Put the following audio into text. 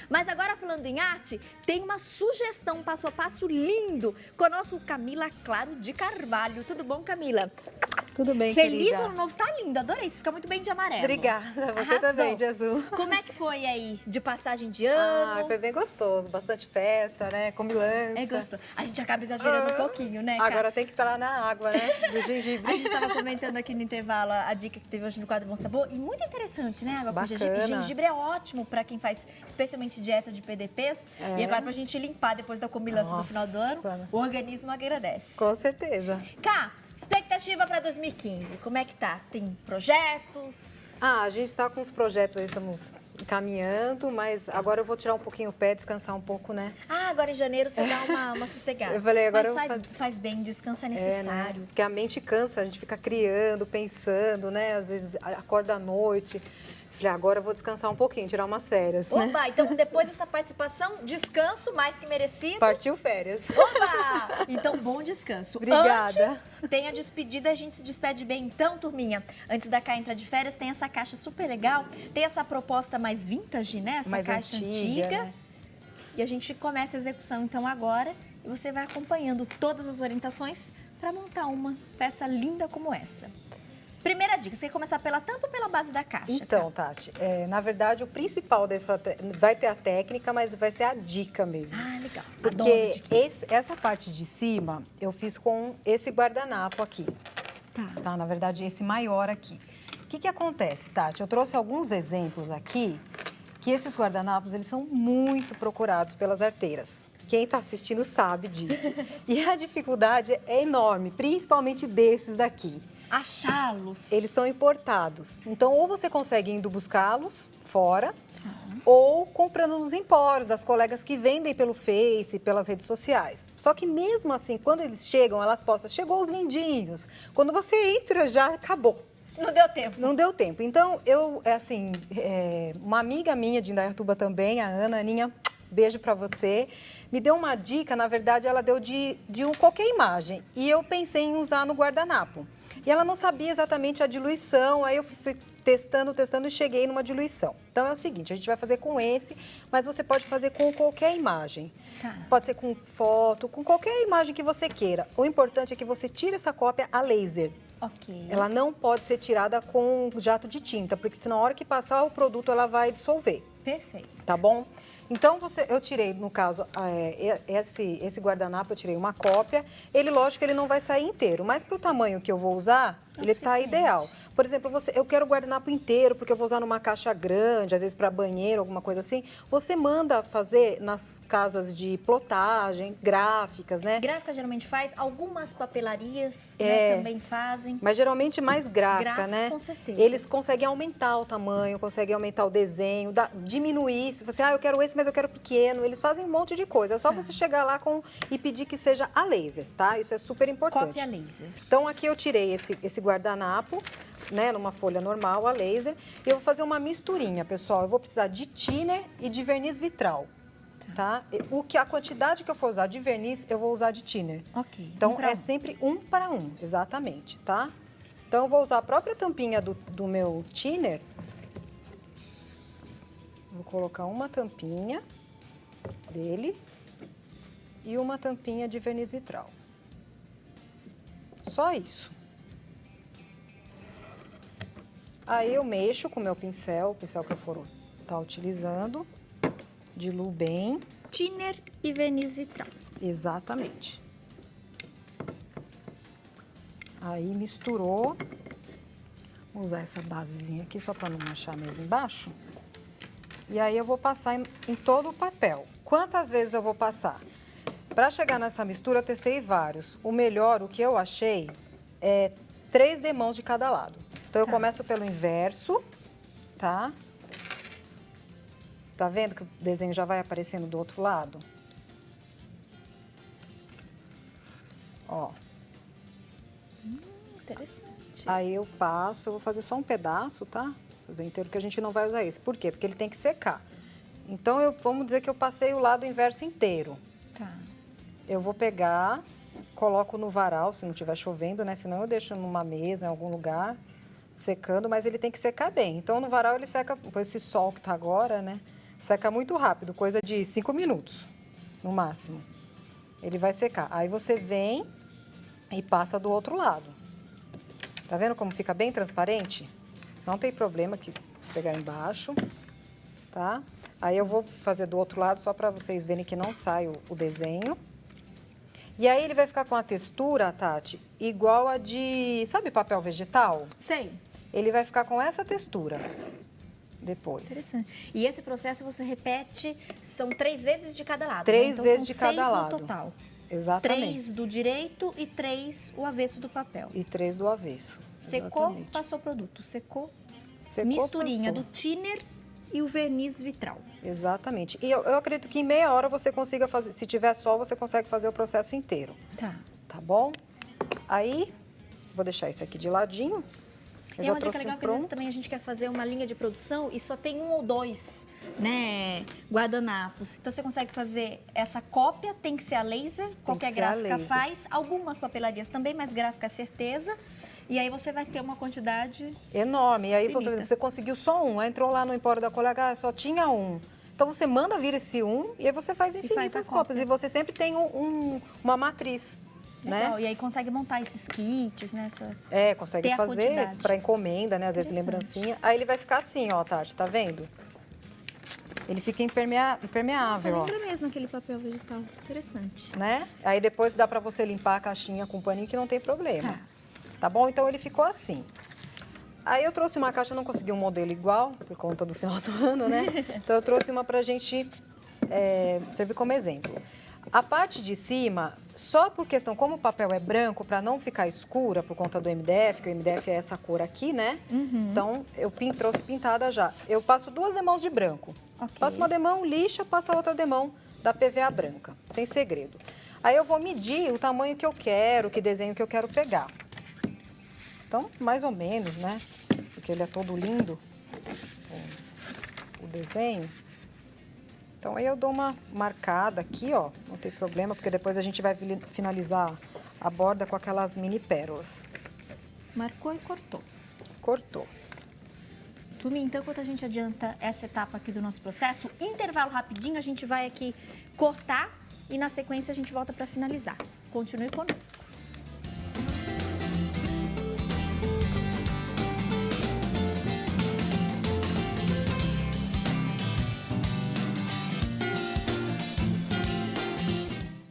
Mas agora, falando em arte, tem uma sugestão passo a passo lindo com a nossa Camila Claro de Carvalho. Tudo bom, Camila? Tudo bem, Feliz querida? Ano Novo, tá lindo, adorei, você fica muito bem de amarelo. Obrigada, você Arrasou. também, de azul. Como é que foi aí, de passagem de ano? Foi bem gostoso, bastante festa, né, comilança. É gostoso. A gente acaba exagerando um pouquinho, né, cara? Agora tem que estar na água, né, do gengibre. A gente estava comentando aqui no intervalo a dica que teve hoje no quadro Bom Sabor. E muito interessante, né? Água com gengibre. E gengibre é ótimo para quem faz especialmente dieta de perder peso. E agora pra gente limpar depois da comilança do final do ano, o organismo agradece. Com certeza. Cá, expectativa para 2015, como é que tá? Tem projetos? A gente está com os projetos aí, estamos caminhando, mas agora eu vou tirar um pouquinho o pé, descansar um pouco, né? Agora em janeiro você dá uma sossegada. Eu falei, agora mas faz bem, descanso é necessário. né? Porque a mente cansa, a gente fica criando, pensando, né? Às vezes acorda à noite. Falei, agora eu vou descansar um pouquinho, tirar umas férias, né? Oba, então depois dessa participação, descanso mais que merecido. Partiu férias. Oba! Então, bom descanso. Obrigada. Antes, tem a despedida, a gente se despede bem. Então, turminha, antes da Cá entrar de férias, tem essa caixa super legal, tem essa proposta mais vintage, né? Essa Mais caixa antiga. Né? E a gente começa a execução, então, agora. E você vai acompanhando todas as orientações para montar uma peça linda como essa. Primeira dica, você quer começar pela tampa ou pela base da caixa? Então, Tati, na verdade, o principal vai ter a técnica, mas vai ser a dica mesmo. Legal. Porque essa parte de cima, eu fiz com esse guardanapo aqui. Tá? Na verdade, esse maior aqui. O que acontece, Tati? Eu trouxe alguns exemplos aqui, que esses guardanapos, eles são muito procurados pelas arteiras. Quem está assistindo sabe disso. E a dificuldade é enorme, principalmente desses daqui. Achá-los. Eles são importados. Então, ou você consegue indo buscá-los fora, ou comprando nos empórios das colegas que vendem pelo Face, pelas redes sociais. Só que mesmo assim, quando eles chegam, elas postam, chegou os lindinhos. Quando você entra, já acabou. Não deu tempo. Não deu tempo. Então, uma amiga minha de Indaiatuba também, a Ana, Aninha, beijo pra você, me deu uma dica, na verdade, ela deu de qualquer imagem. E eu pensei em usar no guardanapo. E ela não sabia exatamente a diluição, aí eu fui testando e cheguei numa diluição. Então é o seguinte, a gente vai fazer com esse, mas você pode fazer com qualquer imagem. Pode ser com foto, com qualquer imagem que você queira. O importante é que você tire essa cópia a laser. Ok. Ela não pode ser tirada com jato de tinta, porque senão na hora que passar o produto ela vai dissolver. Perfeito. Tá bom? Então, eu tirei, no caso, esse guardanapo, eu tirei uma cópia. Ele, lógico, ele não vai sair inteiro, mas para o tamanho que eu vou usar, ele está ideal. Por exemplo, eu quero o guardanapo inteiro, porque eu vou usar numa caixa grande, às vezes para banheiro, alguma coisa assim. Você manda fazer nas casas de plotagem, gráficas, né? Gráfica geralmente faz, algumas papelarias né, também fazem. Mas geralmente mais gráfica, né? Com certeza. Eles conseguem aumentar o tamanho, conseguem aumentar o desenho, diminuir. Se você, eu quero esse, mas eu quero pequeno. Eles fazem um monte de coisa. É só você chegar lá e pedir que seja a laser, tá? Isso é super importante. Cópia laser. Então, aqui eu tirei esse guardanapo, né, numa folha normal, a laser. E eu vou fazer uma misturinha, pessoal. Eu vou precisar de thinner e de verniz vitral, tá? A quantidade que eu for usar de verniz, eu vou usar de thinner. Ok. Então, é sempre 1 para 1, exatamente, tá? Então, eu vou usar a própria tampinha do meu thinner. Vou colocar uma tampinha dele e uma tampinha de verniz vitral. Só isso. Aí eu mexo com o meu pincel, o pincel que eu for estar utilizando, diluo bem. Thinner e verniz vitral. Exatamente. Aí misturou. Vou usar essa basezinha aqui só para não manchar mesmo embaixo. E aí eu vou passar em todo o papel. Quantas vezes eu vou passar? Para chegar nessa mistura, eu testei vários. O melhor, o que eu achei, é 3 demãos de cada lado. Então, eu começo pelo inverso, tá? Tá vendo que o desenho já vai aparecendo do outro lado? Ó. Interessante. Aí eu passo, eu vou fazer só um pedaço, tá? Vou fazer inteiro, que a gente não vai usar esse. Por quê? Porque ele tem que secar. Então, vamos dizer que eu passei o lado inverso inteiro. Tá. Eu vou pegar, coloco no varal, se não estiver chovendo, né? Senão eu deixo numa mesa, em algum lugar, secando, mas ele tem que secar bem. Então, no varal ele seca, com esse sol que tá agora, né? Seca muito rápido, coisa de 5 minutos, no máximo. Ele vai secar. Aí você vem e passa do outro lado. Tá vendo como fica bem transparente? Não tem problema que pegar embaixo, tá? Aí eu vou fazer do outro lado só para vocês verem que não sai o desenho. E aí ele vai ficar com a textura, Tati, igual a de, sabe, papel vegetal? Sei. Ele vai ficar com essa textura depois. Interessante. E esse processo você repete, são 3 vezes de cada lado, 3 né? Então, vezes de cada são 6 lado. no total. Exatamente. 3 do direito e 3 o avesso do papel. E 3 do avesso. Secou, Exatamente. passou o produto. Secou, Secou, misturinha passou. do thinner e o verniz vitral. Exatamente. E eu acredito que em meia hora você consiga fazer, se tiver sol, você consegue fazer o processo inteiro. Tá. Tá bom? Aí, vou deixar esse aqui de ladinho. Eu E é já uma dica trouxe legal um que às vezes pronto. também a gente quer fazer uma linha de produção e só tem 1 ou 2, né, guardanapos. Então você consegue fazer essa cópia, tem que ser a laser, qualquer que ser a gráfica laser. faz. Algumas papelarias também, mas gráfica é certeza. E aí você vai ter uma quantidade... Enorme. E aí, por Infinita. exemplo, você conseguiu só um, aí entrou lá no Empório da Colega, só tinha um. Então você manda vir esse um e aí você faz faz infinitas a cópias. cópia. E você sempre tem uma matriz, Legal. né? E aí consegue montar esses kits, né? Essa... É, consegue Ter a fazer quantidade. para encomenda, né? Às vezes Interessante. lembrancinha. Aí ele vai ficar assim, ó, Tati, tá vendo? Ele fica Nossa, impermeável, ó. lembra mesmo aquele papel vegetal. Interessante. Né? Aí depois dá pra você limpar a caixinha com paninho que não tem problema. Tá. Tá bom? Então ele ficou assim. Aí eu trouxe uma caixa, eu não consegui um modelo igual, por conta do final do ano, né? Então eu trouxe uma pra gente servir como exemplo. A parte de cima, só por questão, como o papel é branco, para não ficar escura por conta do MDF, que o MDF é essa cor aqui, né? Então eu trouxe pintada já. Eu passo 2 demãos de branco. Ok. Passo uma demão, lixa, passo a outra demão da PVA branca, sem segredo. Aí eu vou medir o tamanho que eu quero, que desenho que eu quero pegar. Então, mais ou menos, né? Porque ele é todo lindo, o desenho. Então, aí eu dou uma marcada aqui, ó, não tem problema, porque depois a gente vai finalizar a borda com aquelas mini pérolas. Marcou e cortou. Cortou. Turminha, então, enquanto a gente adianta essa etapa aqui do nosso processo, intervalo rapidinho, a gente vai aqui cortar e na sequência a gente volta para finalizar. Continue conosco.